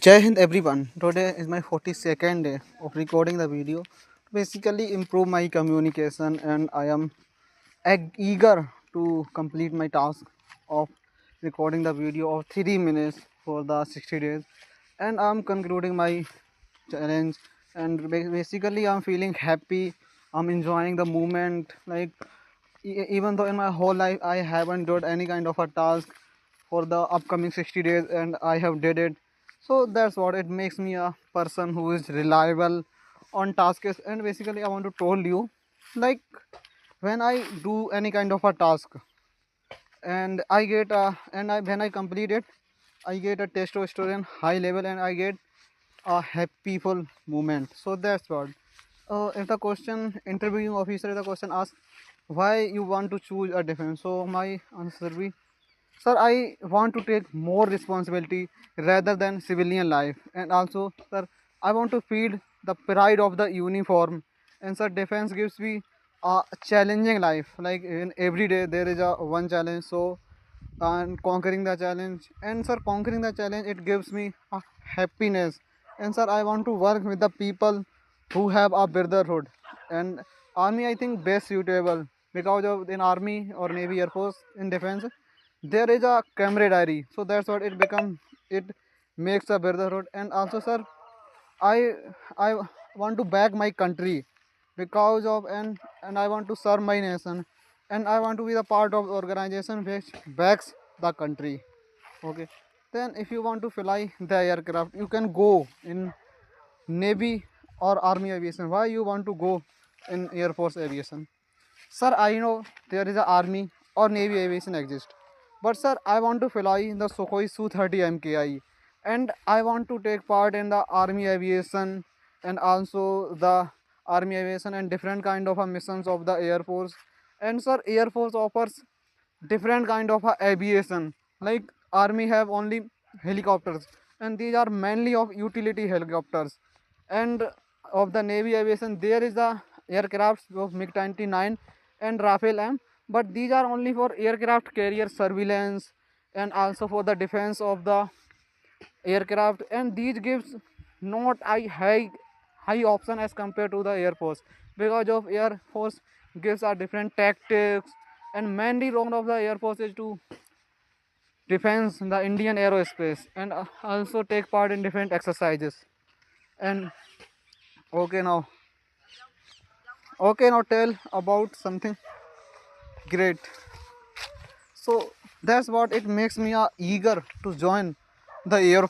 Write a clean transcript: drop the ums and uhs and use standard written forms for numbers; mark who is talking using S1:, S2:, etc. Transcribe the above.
S1: Jai Hind everyone. Today is my 42nd day of recording the video. Basically improve my communication and I am eager to complete my task of recording the video of 3 minutes for the 60 days and I'm concluding my challenge and basically I'm feeling happy. I'm enjoying the moment like even though in my whole life I haven't done any kind of a task for the upcoming 60 days and I have did it. So that's what it makes me a person who is reliable on tasks. And basically I want to told you, like, when I do any kind of a task and I get when I complete it, I get a testosterone high level and I get a happyful moment. So that's what. If the question interviewing officer, the question asks why you want to choose a defense, so my answer will be, sir, I want to take more responsibility rather than civilian life, and also, sir, I want to feed the pride of the uniform, and sir, defense gives me a challenging life. Like in every day there is a one challenge, so and conquering the challenge, and sir, conquering the challenge it gives me a happiness, and sir, I want to work with the people who have a brotherhood, and army I think best suitable because of in army or navy air force in defense there is a camaraderie, so that's what it become, it makes a brotherhood. And also sir, I want to back my country because of and I want to serve my nation and I want to be the part of organization which backs the country. Okay, then if you want to fly the aircraft you can go in navy or army aviation. Why you want to go in air force aviation? Sir, I know there is a army or navy aviation exist, but sir, I want to fly in the Sukhoi Su-30 MKI, and I want to take part in the army aviation and also the army aviation and different kind of missions of the air force. And sir, air force offers different kind of aviation. Like army have only helicopters, and these are mainly of utility helicopters. And of the navy aviation there is the aircrafts of MiG-29 and Rafale M, but these are only for aircraft carrier surveillance and also for the defense of the aircraft, and these gives not a high option as compared to the air force, because of air force gives a different tactics, and mainly role of the air force is to defense the Indian aerospace and also take part in different exercises. And okay now, tell about something great. So that's what it makes me eager to join the air